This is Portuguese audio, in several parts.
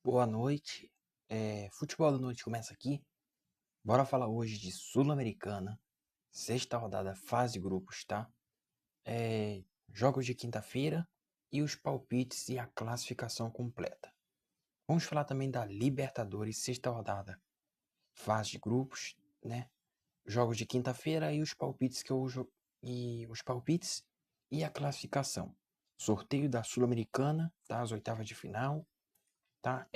Boa noite. Futebol da noite começa aqui. Bora falar hoje de Sul-Americana, sexta rodada, fase de grupos, tá? Jogos de quinta-feira e os palpites e a classificação completa. Vamos falar também da Libertadores, sexta rodada, fase de grupos, né? Jogos de quinta-feira e os palpites e a classificação. Sorteio da Sul-Americana, tá? As oitavas de final. Tá?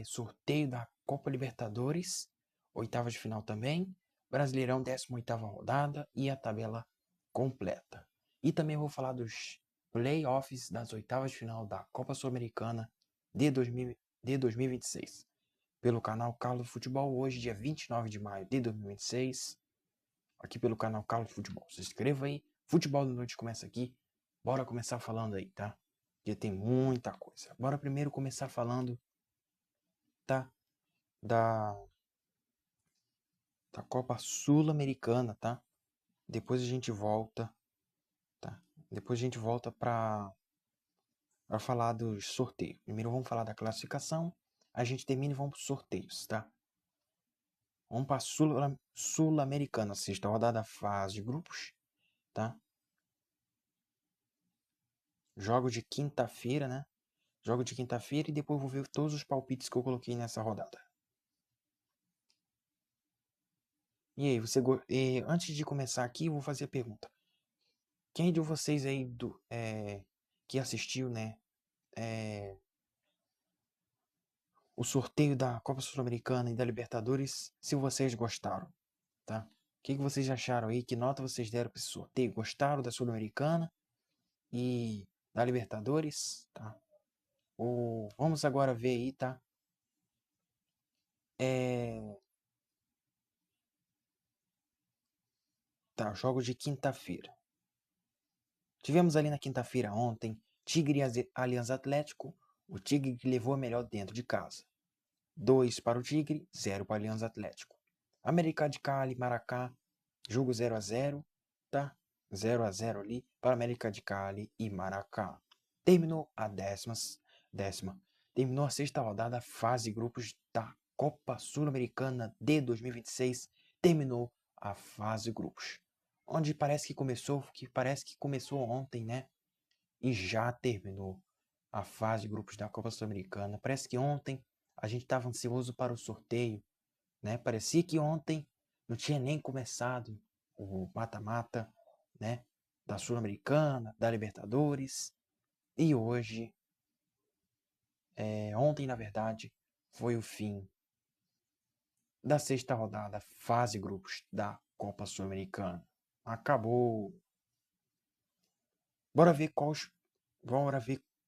Sorteio da Copa Libertadores, oitavas de final também, Brasileirão 18ª rodada e a tabela completa. E também vou falar dos playoffs das oitavas de final da Copa Sul-Americana de 2026. Pelo canal Carlos Futebol, hoje dia 29 de maio de 2026, aqui pelo canal Carlos Futebol. Se inscreva aí, Futebol da Noite começa aqui, bora começar falando aí, tá? Porque tem muita coisa. Bora primeiro começar falando tá? Da Copa Sul-Americana, tá? Depois a gente volta, tá? Depois a gente volta para falar dos sorteios. Primeiro vamos falar da classificação, a gente termina e vamos para os sorteios, tá? Vamos para Sul-Americana, sexta rodada, fase de grupos, tá? Jogo de quinta-feira, né? Jogo de quinta-feira e depois vou ver todos os palpites que eu coloquei nessa rodada. E aí, antes de começar aqui, eu vou fazer a pergunta. Quem de vocês aí que assistiu, né, o sorteio da Copa Sul-Americana e da Libertadores, se vocês gostaram, tá? O que vocês acharam aí? Que nota vocês deram para esse sorteio? Gostaram da Sul-Americana e da Libertadores, tá? Vamos agora ver aí, tá? Tá, jogos de quinta-feira. Tivemos ali na quinta-feira ontem, Tigre e Alianza Atlético, o Tigre que levou a melhor dentro de casa. 2 para o Tigre, 0 para o Alianza Atlético. América de Cali, Maracá, jogo 0-0, tá? 0-0 ali para América de Cali e Maracá. Terminou a décima. Terminou a sexta rodada, fase de grupos da Copa Sul-Americana de 2026. Terminou a fase de grupos. Onde parece que começou ontem, né? E já terminou a fase de grupos da Copa Sul-Americana. Parece que ontem a gente estava ansioso para o sorteio, né? Parecia que ontem não tinha nem começado o mata-mata, né? Da Sul-Americana, da Libertadores. E hoje, ontem na verdade, foi o fim da sexta rodada, fase grupos da Copa Sul-Americana. Acabou. Bora ver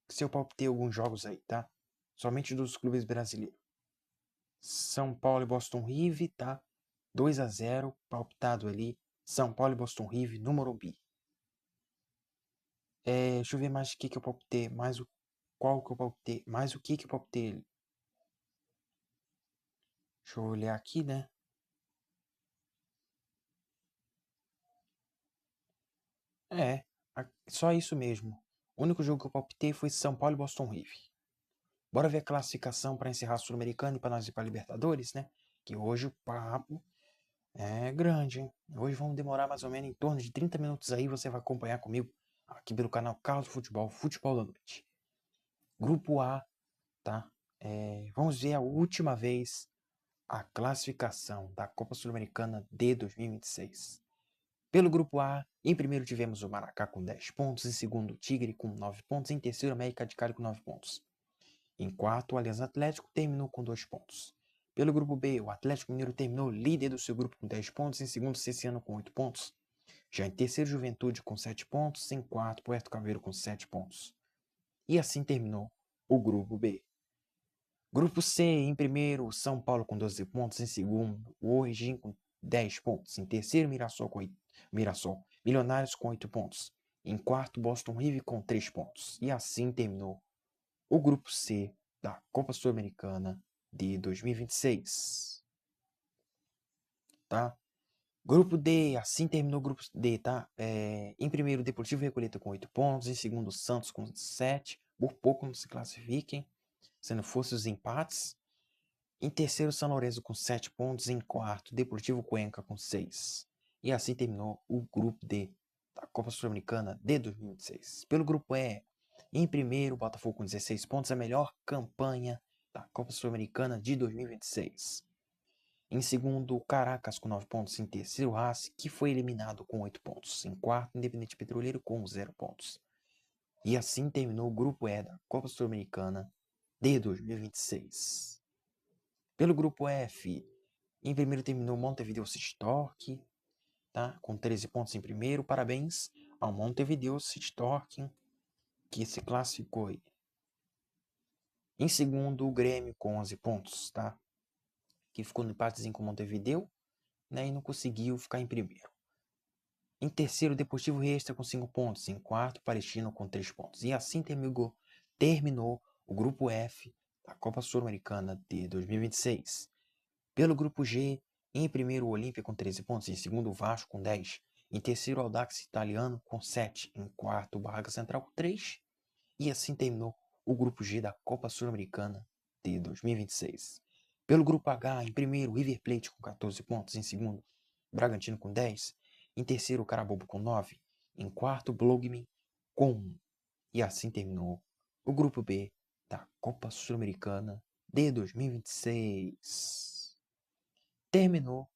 se eu palpitei alguns jogos aí, tá? Somente dos clubes brasileiros. São Paulo e Boston River, tá? 2-0, palpitado ali. São Paulo e Boston River no Morumbi. Deixa eu ver mais o que eu palpitei. Qual que eu palpitei. Mais o que eu palpitei. Deixa eu olhar aqui, né? Só isso mesmo. O único jogo que eu palpitei foi São Paulo e Boston River. Bora ver a classificação para encerrar a Sul-Americana e para nós ir para a Libertadores, né? Que hoje o papo é grande, hein? Hoje vamos demorar mais ou menos em torno de 30 minutos aí. Você vai acompanhar comigo aqui pelo canal Carlos Futebol, Futebol da Noite. Grupo A, tá? Vamos ver a última vez a classificação da Copa Sul-Americana de 2026. Pelo Grupo A, em primeiro tivemos o Maracá com 10 pontos, em segundo o Tigre com 9 pontos, em terceiro América de Cali com 9 pontos. Em quarto, o Alianza Atlético terminou com 2 pontos. Pelo Grupo B, o Atlético Mineiro terminou líder do seu grupo com 10 pontos, em segundo Ceciano com 8 pontos. Já em terceiro, Juventude com 7 pontos, em quarto, Puerto Caveiro com 7 pontos. E assim terminou o Grupo B. Grupo C, em primeiro, São Paulo com 12 pontos, em segundo, o Origem com 10 pontos, em terceiro, Milionários com 8 pontos, em quarto, Boston River com 3 pontos. E assim terminou o Grupo C da Copa Sul-Americana de 2026. Tá? Grupo D, assim terminou o Grupo D, tá? Em primeiro, Deportivo Recoleta com 8 pontos, em segundo, Santos com 7, por pouco não se classifiquem. sendo fosse os empates. Em terceiro, São Lourenço com 7 pontos. Em quarto, Deportivo Cuenca com 6. E assim terminou o grupo D da Copa Sul-Americana de 2026. Pelo grupo E, em primeiro, Botafogo com 16 pontos, a melhor campanha da Copa Sul-Americana de 2026. Em segundo, Caracas com 9 pontos. Em terceiro, Racing, que foi eliminado com 8 pontos. Em quarto, Independente Petroleiro com 0 pontos. E assim terminou o grupo E da Copa Sul-Americana de 2026. Pelo grupo F, em primeiro terminou Montevideo City Torque, tá? Com 13 pontos em primeiro. Parabéns ao Montevideo City Torque, que se classificou aí. Em segundo, o Grêmio com 11 pontos, tá? Que ficou no empatezinho com o Montevideo, né? E não conseguiu ficar em primeiro. Em terceiro, Deportivo Riestra com 5 pontos. Em quarto, Palestino com 3 pontos. E assim terminou o grupo F da Copa Sul-Americana de 2026. Pelo grupo G, em primeiro o Olímpia com 13 pontos, em segundo o Vasco com 10, em terceiro o Audax Italiano com 7, em quarto o Barraca Central com 3, e assim terminou o grupo G da Copa Sul-Americana de 2026. Pelo grupo H, em primeiro o River Plate com 14 pontos, em segundo o Bragantino com 10, em terceiro o Carabobo com 9, em quarto o Blogmin com 1, e assim terminou o grupo B da Copa Sul-Americana de 2026. Terminou,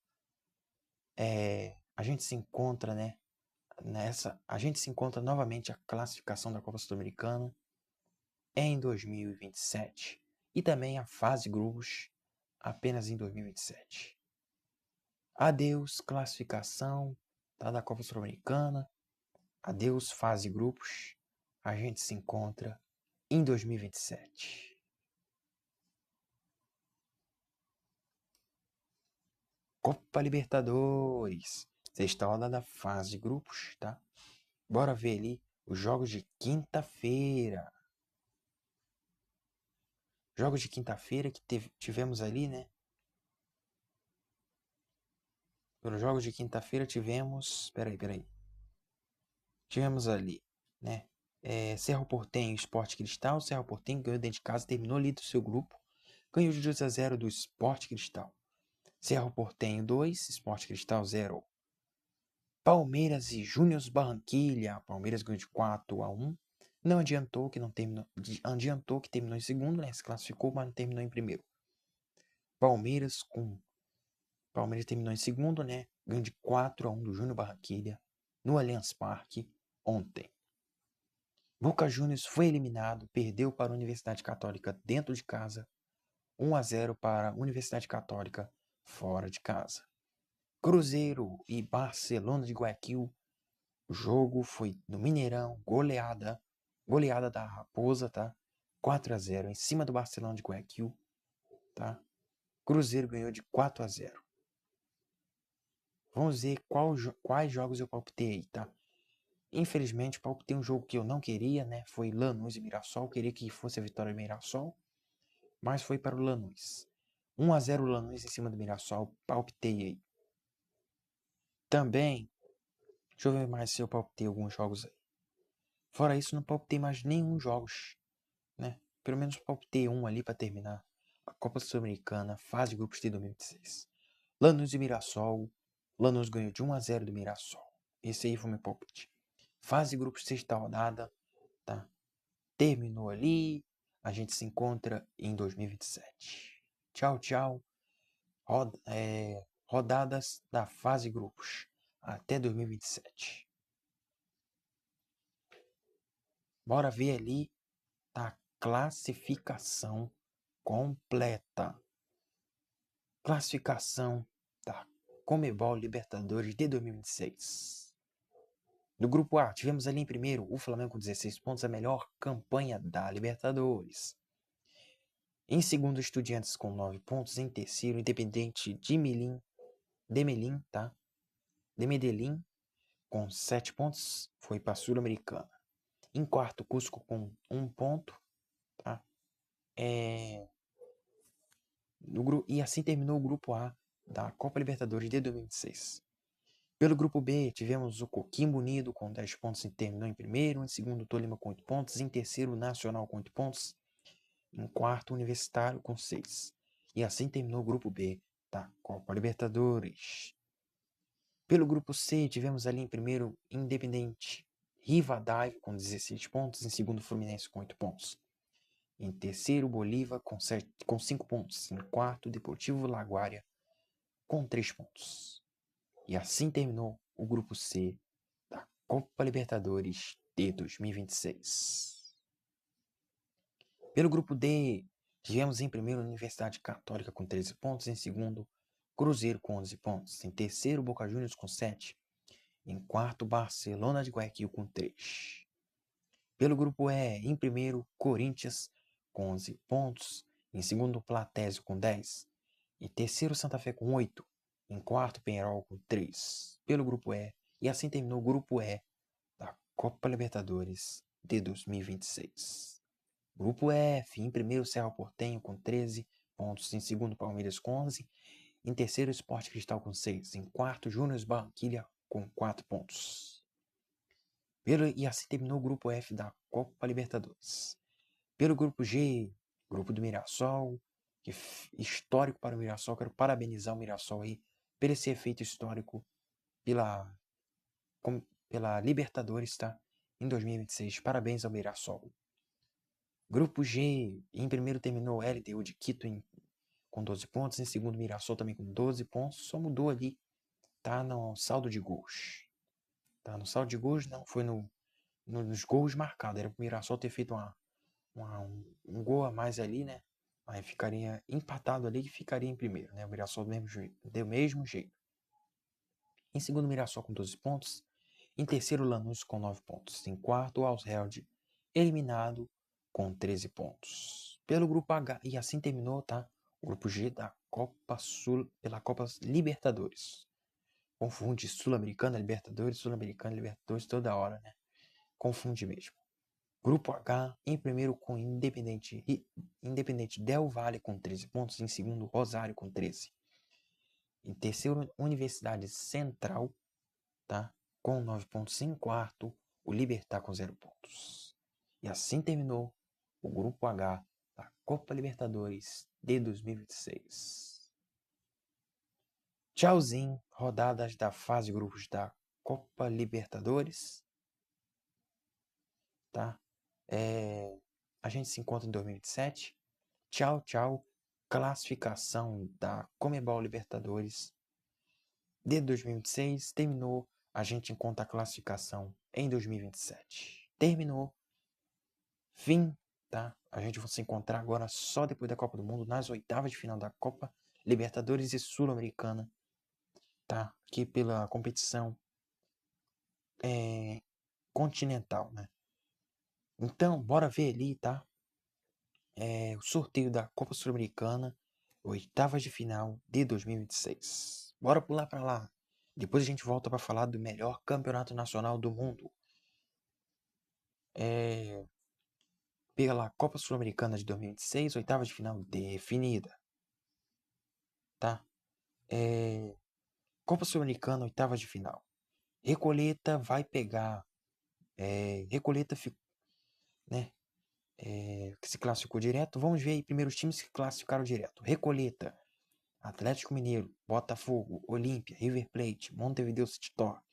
a gente se encontra, né, a gente se encontra novamente a classificação da Copa Sul-Americana em 2027 e também a fase grupos apenas em 2027. Adeus classificação da Copa Sul-Americana, adeus fase grupos, a gente se encontra em 2027. Copa Libertadores, sexta rodada da fase de grupos, tá? Bora ver ali os jogos de quinta-feira. Jogos de quinta-feira que tivemos ali, né? Pelos jogos de quinta-feira tivemos... Peraí. Tivemos ali, né? Cerro Porteño e Sport Cristal. Cerro Porteño ganhou dentro de casa, terminou ali do seu grupo. Ganhou de 2-0 do Sport Cristal. Cerro Porteño 2, Sport Cristal 0. Palmeiras e Júnior Barranquilla. Palmeiras ganhou de 4-1. Não adiantou que terminou em segundo, né? Se classificou, mas não terminou em primeiro. Palmeiras terminou em segundo, né? Ganhou de 4-1 do Júnior Barranquilla no Allianz Parque ontem. Boca Juniors foi eliminado, perdeu para a Universidade Católica dentro de casa, 1-0 para a Universidade Católica fora de casa. Cruzeiro e Barcelona de Guayaquil, o jogo foi no Mineirão, goleada da Raposa, tá? 4-0 em cima do Barcelona de Guayaquil, tá? Cruzeiro ganhou de 4-0. Vamos ver quais jogos eu palpitei, tá? Infelizmente, palpitei um jogo que eu não queria, né? Foi Lanús e Mirassol. Eu queria que fosse a vitória do Mirassol, mas foi para o Lanús. 1-0 Lanús em cima do Mirassol. Palpitei aí. Também, deixa eu ver mais se eu palpitei alguns jogos aí. Fora isso, não palpitei mais nenhum jogos, né? Pelo menos palpitei um ali para terminar a Copa Sul-Americana, fase de grupos de 2026. Lanús e Mirassol. Lanús ganhou de 1-0 do Mirassol. Esse aí foi meu palpite. Fase de grupos, sexta rodada, tá? Terminou ali. A gente se encontra em 2027. Tchau, tchau. Rodadas da fase grupos até 2027. Bora ver ali a classificação completa. Classificação da Conmebol Libertadores de 2026. No grupo A, tivemos ali em primeiro o Flamengo com 16 pontos, a melhor campanha da Libertadores. Em segundo, Estudiantes com 9 pontos. Em terceiro, Independente de Medellín, tá? De Medellín com 7 pontos, foi para a Sul-Americana. Em quarto, Cusco com 1 ponto, tá? E assim terminou o grupo A da Copa Libertadores de 2026. Pelo grupo B, tivemos o Coquimbo Unido com 10 pontos e terminou em primeiro. Em segundo, Tolima com 8 pontos. Em terceiro, Nacional com 8 pontos. Em quarto, Universitário com 6. E assim terminou o grupo B da Copa Libertadores. Pelo grupo C, tivemos ali em primeiro Independente Rivadavia com 16 pontos, em segundo Fluminense com 8 pontos. Em terceiro, Bolívar com 5 pontos. Em quarto, Deportivo Laguária com 3 pontos. E assim terminou o grupo C da Copa Libertadores de 2026. Pelo grupo D, tivemos em primeiro Universidade Católica com 13 pontos, em segundo Cruzeiro com 11 pontos, em terceiro Boca Juniors com 7, em quarto Barcelona de Guayaquil com 3. Pelo grupo E, em primeiro Corinthians com 11 pontos, em segundo Platésio com 10, em terceiro Santa Fé com 8, em quarto Penharol com 3. Pelo grupo E, e assim terminou o grupo E da Copa Libertadores de 2026. Grupo F, em primeiro Cerro Porteño com 13 pontos, em segundo Palmeiras com 11, em terceiro Sport Cristal com 6, em quarto Júnior Barranquilla com 4 pontos. E assim terminou o grupo F da Copa Libertadores. Pelo grupo G, grupo do Mirassol, que histórico para o Mirassol, quero parabenizar o Mirassol aí por esse efeito histórico pela Libertadores, tá? Em 2026, parabéns ao Mirassol. Grupo G, em primeiro terminou LDU de Quito com 12 pontos, em segundo Mirassol também com 12 pontos, só mudou ali, tá no saldo de gols. Tá no saldo de gols, não, foi nos gols marcados, era pro Mirassol ter feito um gol a mais ali, né? Aí ficaria empatado ali e ficaria em primeiro, né? O Mirassol do mesmo jeito. Em segundo, Mirassol com 12 pontos. Em terceiro, Lanús com 9 pontos. Em quarto, Alzheld eliminado com 13 pontos. Pelo grupo H, e assim terminou, tá? O grupo G da Copa Sul, pela Copa Libertadores. Confunde Sul-Americana, Libertadores, Sul-Americana, Libertadores toda hora, né? Confunde mesmo. Grupo H, em primeiro com Independente Del Valle com 13 pontos, em segundo Rosário com 13. Em terceiro, Universidade Central, tá? Com 9 pontos. Em quarto, o Libertad com 0 pontos. E assim terminou o Grupo H da Copa Libertadores de 2026. Tchauzinho, rodadas da fase de grupos da Copa Libertadores, tá? A gente se encontra em 2027. Tchau, tchau. Classificação da Conmebol Libertadores de 2026 terminou. A gente encontra a classificação em 2027. Terminou. Fim, tá? A gente vai se encontrar agora só depois da Copa do Mundo, nas oitavas de final da Copa Libertadores e Sul-Americana, tá? Aqui pela competição continental, né? Então, bora ver ali, tá? O sorteio da Copa Sul-Americana, oitavas de final de 2026. Bora pular pra lá. Depois a gente volta para falar do melhor campeonato nacional do mundo. Pela Copa Sul-Americana de 2026, oitavas de final definida. Tá? Copa Sul-Americana, oitavas de final. Recoleta vai pegar. Recoleta, né? Que se classificou direto. Vamos ver aí primeiro os times que classificaram direto. Recoleta, Atlético Mineiro, Botafogo, Olímpia, River Plate, Montevideo City Torque,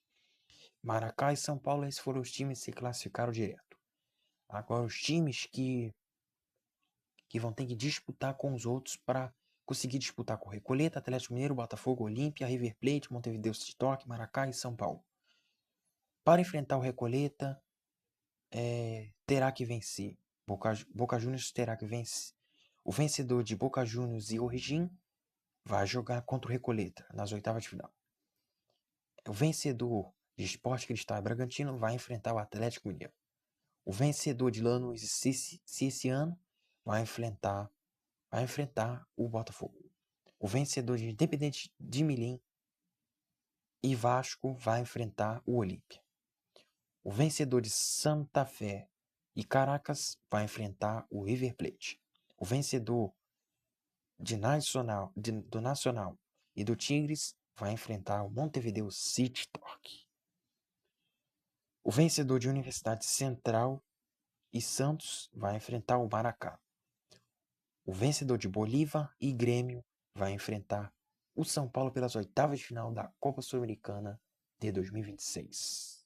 Maracá e São Paulo. Esses foram os times que se classificaram direto. Agora os times que vão ter que disputar com os outros para conseguir disputar com Recoleta, Atlético Mineiro, Botafogo, Olímpia, River Plate, Montevideo City Torque, Maracá e São Paulo. Para enfrentar o Recoleta, terá que vencer. Boca Juniors terá que vencer. O vencedor de Boca Juniors e Origin vai jogar contra o Recoleta nas oitavas de final. O vencedor de Sport Cristal e Bragantino vai enfrentar o Atlético Mineiro. O vencedor de Lanús e Cieciano vai enfrentar o Botafogo. O vencedor de Independente de Milim e Vasco vai enfrentar o Olímpia. O vencedor de Santa Fé e Caracas vai enfrentar o River Plate. O vencedor do Nacional e do Tigres vai enfrentar o Montevideo City Torque. O vencedor de Universidade Central e Santos vai enfrentar o Maracá. O vencedor de Bolívar e Grêmio vai enfrentar o São Paulo pelas oitavas de final da Copa Sul-Americana de 2026.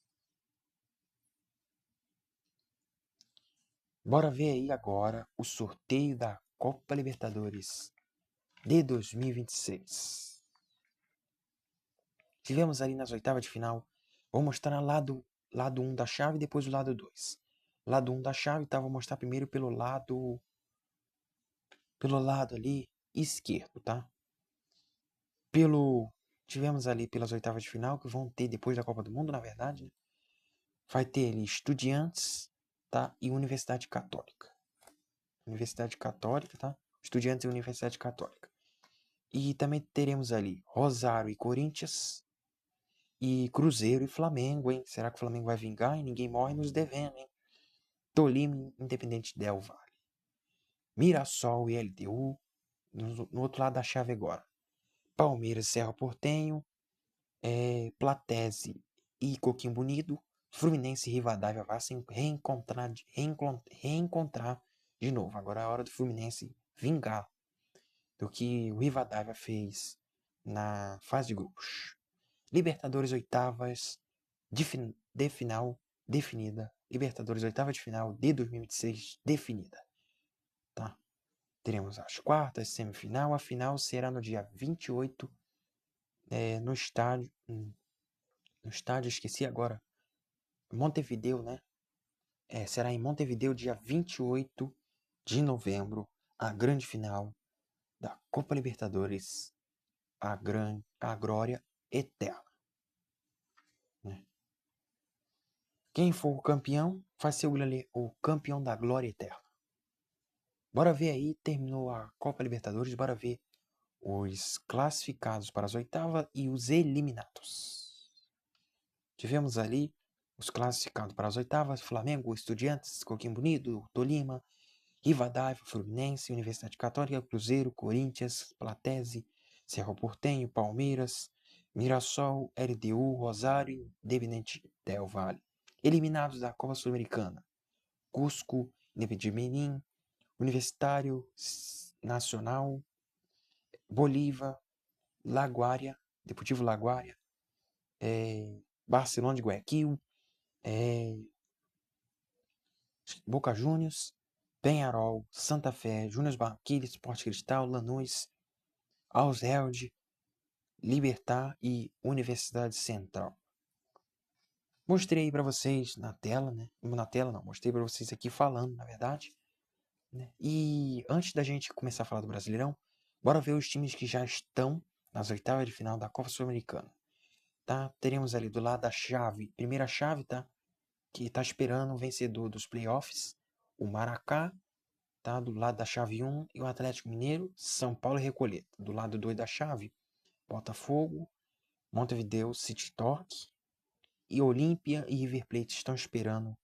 Bora ver aí agora o sorteio da Copa Libertadores de 2026. Tivemos ali nas oitavas de final, vou mostrar lado 1 da chave e depois o lado 2. Lado 1 da chave, tá? Vou mostrar primeiro pelo lado ali esquerdo, tá? Tivemos ali pelas oitavas de final, que vão ter depois da Copa do Mundo, na verdade, né? Vai ter ali Estudiantes, tá? E Universidade Católica. Universidade Católica, tá? Estudiantes e Universidade Católica. E também teremos ali Rosário e Corinthians. E Cruzeiro e Flamengo, hein? Será que o Flamengo vai vingar? E ninguém morre nos devendo, hein? Tolima e Independente Del Valle. Mirassol e LDU. No outro lado da chave agora. Palmeiras e Cerro Porteño. Platense e Coquimbo Unido. Fluminense e Rivadavia vai se reencontrar de novo. Agora é a hora do Fluminense vingar do que o Rivadavia fez na fase de grupos. Libertadores oitavas de final definida. Libertadores oitava de final de 2026 definida. Tá? Teremos as quartas, semifinal. A final será no dia 28 no estádio. Esqueci agora. Montevideo, né? Será em Montevideo, dia 28 de novembro, a grande final da Copa Libertadores, a glória eterna. Né? Quem for o campeão vai ser o campeão da glória eterna. Bora ver aí, terminou a Copa Libertadores, bora ver os classificados para as oitavas e os eliminados. Tivemos ali os classificados para as oitavas: Flamengo, Estudiantes, Coquimbo Unido, Tolima, Rivadavia, Fluminense, Universidade Católica, Cruzeiro, Corinthians, Platense, Cerro Porteño, Palmeiras, Mirassol, LDU, Rosário, Independente Del Valle. Eliminados da Copa Sul-Americana: Cusco, Independiente Medellín, Universitário Nacional, Bolívar, Laguária, Deportivo Laguária, Barcelona de Guayaquil, Boca Juniors, Peñarol, Santa Fé, Júnior Barranquilla, Sport Cristal, Lanús, Auseld, Libertad e Universidade Central. Mostrei aí para vocês na tela, né? Na tela não, mostrei para vocês aqui falando, na verdade. Né? E antes da gente começar a falar do Brasileirão, bora ver os times que já estão nas oitavas de final da Copa Sul-Americana. Tá? Teremos ali do lado da chave, primeira chave, tá? Que tá esperando o vencedor dos playoffs, o Maracá, tá? Do lado da chave 1, e o Atlético Mineiro, São Paulo e Recoleta. Do lado 2 da chave, Botafogo, Montevideo City Torque, e Olímpia e River Plate estão esperando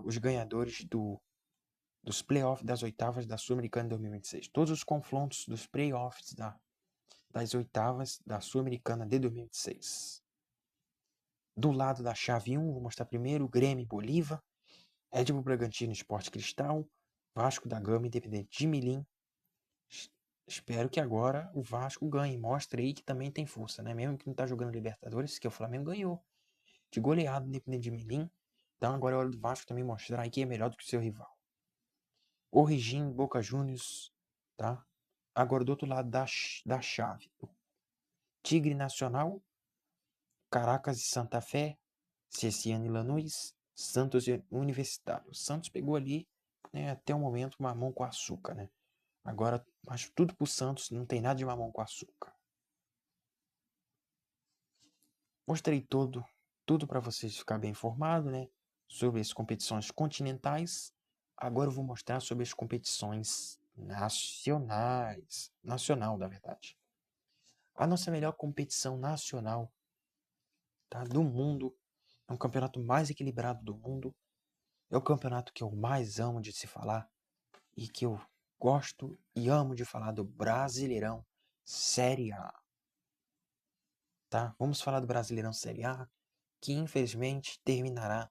os ganhadores dos playoffs das oitavas da Sul-Americana 2026. Todos os confrontos dos playoffs das oitavas da Sul-Americana de 2026. Do lado da chave 1, vou mostrar primeiro Grêmio e Bolívar, Red Bull Bragantino Sport Cristal, Vasco da Gama Independente de Medellín. Espero que agora o Vasco ganhe, mostre aí que também tem força, né? Mesmo que não tá jogando Libertadores, que o Flamengo ganhou de goleado Independente de Medellín. Então agora é hora do Vasco também mostrar aí que é melhor do que o seu rival. Origin, Boca Juniors, tá? Agora do outro lado da chave, Tigre Nacional, Caracas e Santa Fé, Cienciano e Lanús, Santos e Universitário. O Santos pegou ali, né, até o momento, mamão com açúcar, né? Agora, acho tudo pro Santos, não tem nada de mamão com açúcar. Mostrei tudo para vocês ficar bem informado, né? Sobre as competições continentais. Agora eu vou mostrar sobre as competições nacionais. Nacional, na verdade. A nossa melhor competição nacional, tá, do mundo. É um campeonato mais equilibrado do mundo. É o campeonato que eu mais amo de se falar. E que eu gosto e amo de falar do Brasileirão Série A. Tá? Vamos falar do Brasileirão Série A, que infelizmente terminará,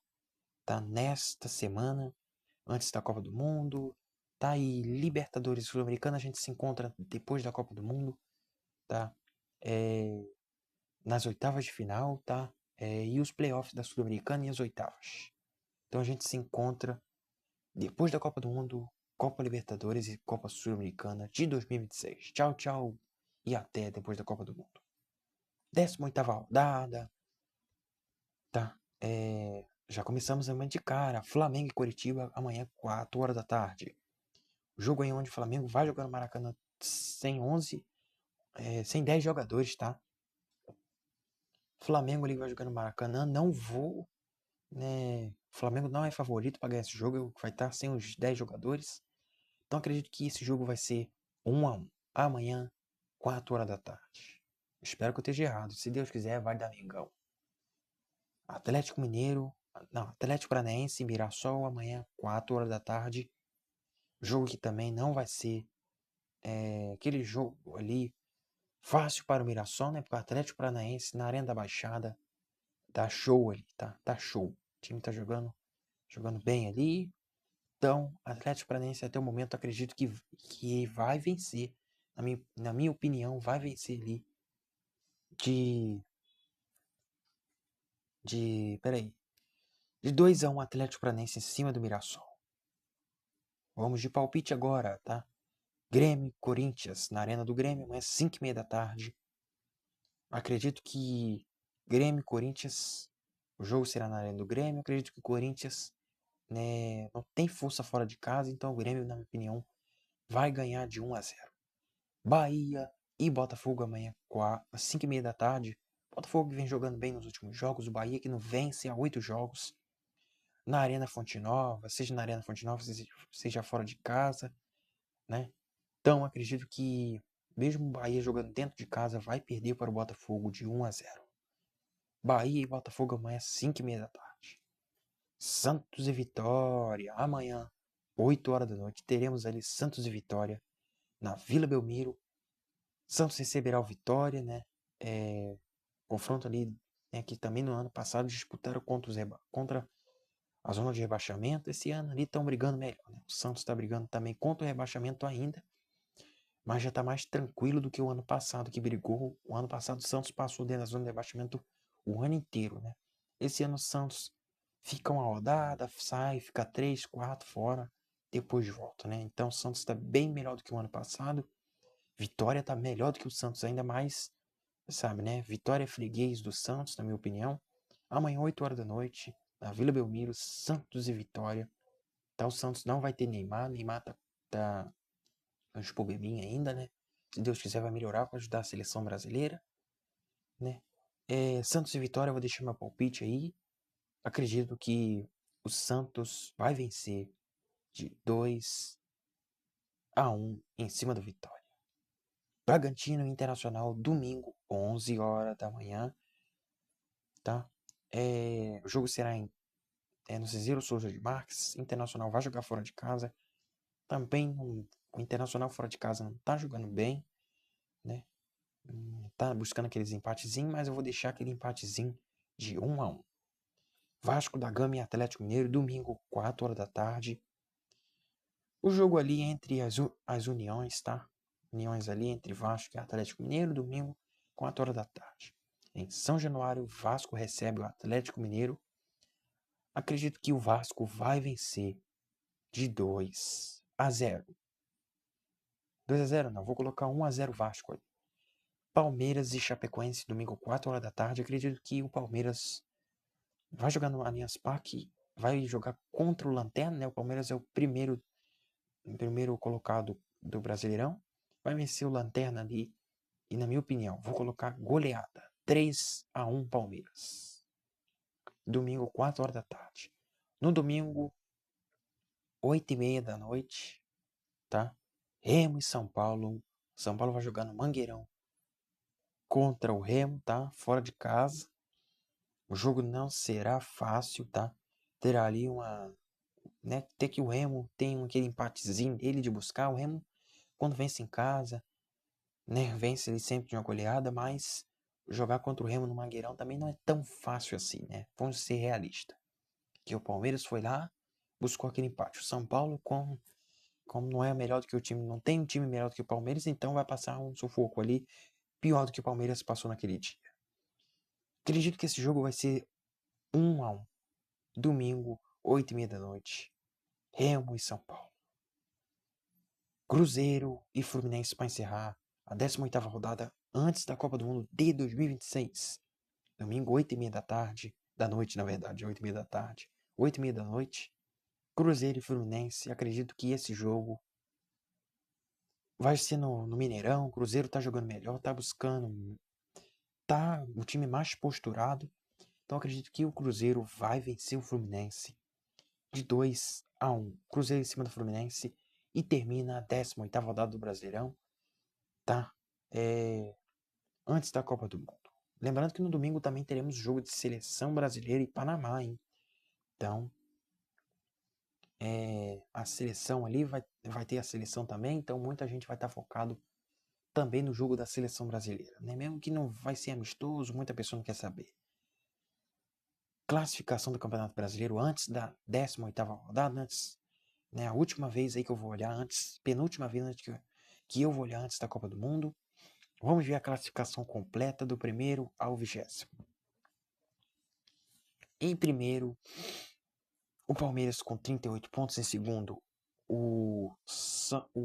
tá, nesta semana, antes da Copa do Mundo. tá? E Libertadores Sul-Americana a gente se encontra depois da Copa do Mundo, tá? Nas oitavas de final, tá? E os playoffs da Sul-Americana e as oitavas. Então a gente se encontra depois da Copa do Mundo, Copa Libertadores e Copa Sul-Americana de 2026. Tchau, tchau e até depois da Copa do Mundo. 18ª rodada, tá? Já começamos amanhã de cara. Flamengo e Coritiba amanhã 4 horas da tarde. O jogo aí onde o Flamengo vai jogar no Maracanã sem 10 jogadores, tá? Flamengo ali vai jogar no Maracanã, não vou, né? O Flamengo não é favorito para ganhar esse jogo, vai estar sem os 10 jogadores. Então acredito que esse jogo vai ser 1-1. Amanhã, 4 horas da tarde. Espero que eu esteja errado. Se Deus quiser, vai dar Mengão. Atlético Mineiro, não, Atlético Paranaense e Mirassol amanhã, 4 horas da tarde. Jogo que também não vai ser aquele jogo ali fácil para o Mirassol, né? Porque o Atlético Paranaense na Arena da Baixada dá show ali, tá? Dá show. O time tá jogando bem ali. Então, Atlético Paranaense até o momento acredito que vai vencer. Na minha opinião, vai vencer ali peraí, de 2-1 Atlético Paranaense em cima do Mirassol. Vamos de palpite agora, tá? Grêmio e Corinthians na Arena do Grêmio, amanhã 5h30 da tarde. Acredito que Grêmio e Corinthians, o jogo será na Arena do Grêmio. Acredito que o Corinthians, né, não tem força fora de casa, então o Grêmio, na minha opinião, vai ganhar de 1-0. Bahia e Botafogo amanhã, às 5h30 da tarde. Botafogo que vem jogando bem nos últimos jogos. O Bahia que não vence há 8 jogos. Na Arena Fonte Nova, seja na Arena Fonte Nova, seja fora de casa, né? Então acredito que mesmo o Bahia jogando dentro de casa vai perder para o Botafogo de 1-0. Bahia e Botafogo amanhã, 5h30 da tarde. Santos e Vitória, amanhã, 8 horas da noite, teremos ali Santos e Vitória na Vila Belmiro. Santos receberá o Vitória, né? Confronto ali, né, que também no ano passado disputaram contra a zona de rebaixamento. Esse ano ali estão brigando melhor, né? O Santos está brigando também contra o rebaixamento ainda, mas já está mais tranquilo do que o ano passado que brigou. O ano passado o Santos passou dentro da zona de rebaixamento o ano inteiro, né? Esse ano o Santos fica uma rodada, sai, fica 3, 4 fora, depois volta, né? Então o Santos está bem melhor do que o ano passado. Vitória está melhor do que o Santos, ainda mais, sabe, né? Vitória é freguês do Santos, na minha opinião. Amanhã, 8 horas da noite, na Vila Belmiro, Santos e Vitória. Tá, o Santos não vai ter Neymar. Neymar tá uns probleminha ainda, né? Se Deus quiser vai melhorar para ajudar a seleção brasileira, né? Santos e Vitória, eu vou deixar meu palpite aí. Acredito que o Santos vai vencer de 2-1 em cima do Vitória. Bragantino Internacional, domingo, 11 horas da manhã, tá? O jogo será no Cruzeiro Souza de Marques. Internacional vai jogar fora de casa. Também o Internacional fora de casa não tá jogando bem, né? Tá buscando aqueles empatezinhos, mas eu vou deixar aquele empatezinho de 1-1. Vasco da Gama e Atlético Mineiro, domingo, 4 horas da tarde. O jogo ali entre as uniões, tá? Uniões ali entre Vasco e Atlético Mineiro, domingo, 4 horas da tarde. Em São Januário, Vasco recebe o Atlético Mineiro. Acredito que o Vasco vai vencer de 2-0. 2-0 não, vou colocar 1-0 Vasco aí. Palmeiras e Chapecoense, domingo, 4 horas da tarde. Acredito que o Palmeiras vai jogar no Allianz Parque, vai jogar contra o Lanterna, né? O Palmeiras é o primeiro colocado do Brasileirão. Vai vencer o Lanterna ali. E na minha opinião, vou colocar goleada. 3-1 Palmeiras. Domingo, 4 horas da tarde. No domingo, 8h30 da noite, tá? Remo e São Paulo. São Paulo vai jogar no Mangueirão contra o Remo, tá? Fora de casa. O jogo não será fácil, tá? Terá ali né? Ter que o Remo tem aquele empatezinho dele de buscar. O Remo, quando vence em casa, né? Vence ele sempre de uma goleada, mas jogar contra o Remo no Mangueirão também não é tão fácil assim, né? Vamos ser realistas. Que o Palmeiras foi lá, buscou aquele empate. O São Paulo, com Como não é melhor do que o time, não tem um time melhor do que o Palmeiras, então vai passar um sufoco ali pior do que o Palmeiras passou naquele dia. Acredito que esse jogo vai ser 1-1. Domingo, 8h30 da noite. Remo e São Paulo. Cruzeiro e Fluminense para encerrar a 18ª rodada antes da Copa do Mundo de 2026. Domingo, 8h30 da tarde. Da noite, na verdade, 8h30 da tarde. 8h30 da noite. Cruzeiro e Fluminense. Acredito que esse jogo vai ser no Mineirão. O Cruzeiro tá jogando melhor, tá buscando. Tá o time mais posturado. Então acredito que o Cruzeiro vai vencer o Fluminense de 2-1. Cruzeiro em cima do Fluminense. E termina a 18ª rodada do Brasileirão. Tá? Antes da Copa do Mundo. Lembrando que no domingo também teremos jogo de seleção brasileira e Panamá, hein? Então, a seleção ali vai ter a seleção também. Então, muita gente vai estar focado também no jogo da seleção brasileira, né? Mesmo que não vai ser amistoso, muita pessoa não quer saber. Classificação do Campeonato Brasileiro antes da 18ª rodada, antes, né? A última vez aí que eu vou olhar antes, penúltima vez antes que eu vou olhar antes da Copa do Mundo. Vamos ver a classificação completa do primeiro ao 20º. Em primeiro, o Palmeiras com 38 pontos. Em segundo, o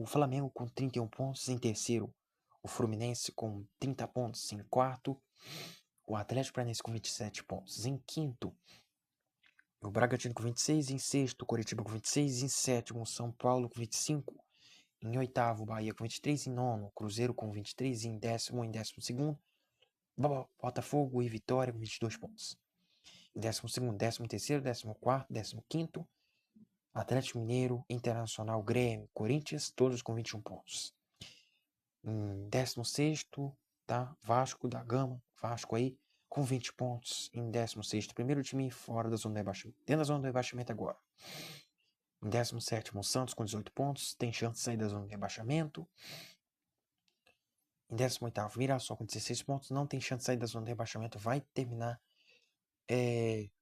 Flamengo com 31 pontos. Em terceiro, o Fluminense com 30 pontos. Em quarto, o Atlético Paranaense com 27 pontos. Em quinto, o Bragantino com 26. Em sexto, o Coritiba com 26. Em sétimo, o São Paulo com 25. Em oitavo, o Bahia com 23. Em nono, o Cruzeiro com 23. Em décimo segundo, Botafogo e Vitória com 22 pontos. Em 12º, 13º, 14º, 15º, Atlético Mineiro, Internacional, Grêmio, Corinthians, todos com 21 pontos. Em 16º, tá? Vasco da Gama, Vasco aí, com 20 pontos. Em 16º, primeiro time fora da zona de rebaixamento. Dentro da zona de rebaixamento agora. Em 17º, Santos com 18 pontos, tem chance de sair da zona de rebaixamento. Em 18º, Mirassol com 16 pontos, não tem chance de sair da zona de rebaixamento, vai terminar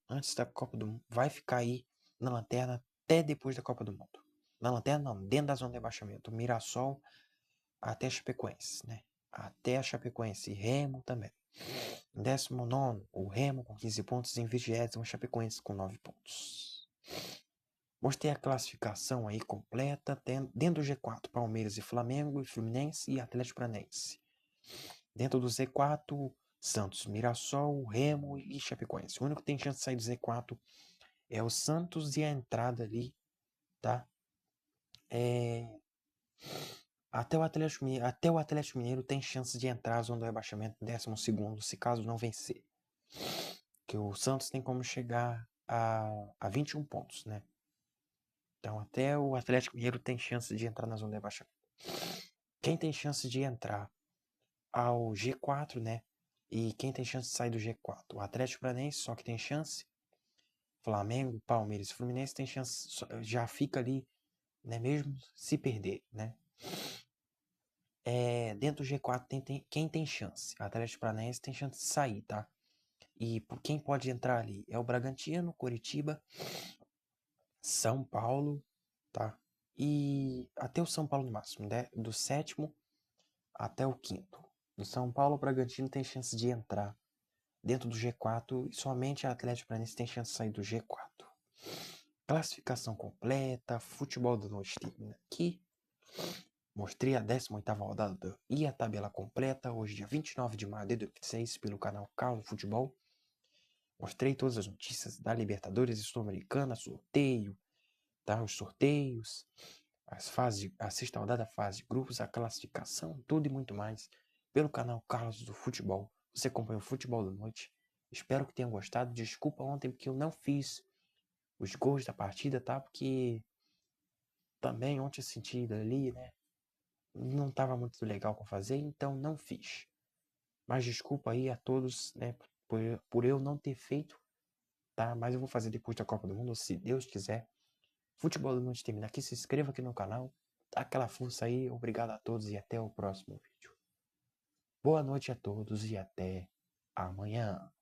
antes da Copa do Mundo, vai ficar aí na lanterna até depois da Copa do Mundo. Na lanterna não, dentro da zona de rebaixamento. Mirassol até Chapecoense, né? Até a Chapecoense. E Remo também. Em 19º, o Remo com 15 pontos. Em 20º, o Chapecoense com 9 pontos. Mostrei a classificação aí completa. Dentro do G4, Palmeiras e Flamengo, e Fluminense e Atlético Paranaense. Dentro do Z4, Santos, Mirassol, Remo e Chapecoense. O único que tem chance de sair do Z4 é o Santos, e a entrada ali, tá? Até o Atlético Mineiro tem chance de entrar na zona do rebaixamento em 12º, se caso não vencer. Que o Santos tem como chegar a 21 pontos, né? Então até o Atlético Mineiro tem chance de entrar na zona do rebaixamento. Quem tem chance de entrar ao G4, né? E quem tem chance de sair do G4? O Atlético Paranaense, só que tem chance. Flamengo, Palmeiras e Fluminense tem chance, já fica ali, né? Mesmo se perder, né? Dentro do G4 quem tem chance? O Atlético Paranaense tem chance de sair, tá? E quem pode entrar ali é o Bragantino, Coritiba, São Paulo, tá? E até o São Paulo no máximo, né? Do 7º até o 5º. Do São Paulo, o Bragantino tem chance de entrar dentro do G4 e somente a Atlético Paranaense tem chance de sair do G4. Classificação completa, futebol da noite termina aqui. Mostrei a 18ª rodada e a tabela completa hoje, dia 29 de maio de 2006, pelo canal Carlos Futebol. Mostrei todas as notícias da Libertadores e Sul-Americana, sorteio, tá? Os sorteios, a sexta rodada, a fase de grupos, a classificação, tudo e muito mais pelo canal Carlos do Futebol. Você acompanha o Futebol da Noite. Espero que tenham gostado. Desculpa ontem porque eu não fiz os gols da partida, tá? Porque também ontem eu senti ali, né? Não estava muito legal com fazer, então não fiz. Mas desculpa aí a todos, né? Por eu não ter feito, tá? Mas eu vou fazer depois da Copa do Mundo, se Deus quiser. Futebol da Noite termina aqui. Se inscreva aqui no canal. Dá aquela força aí. Obrigado a todos e até o próximo vídeo. Boa noite a todos e até amanhã.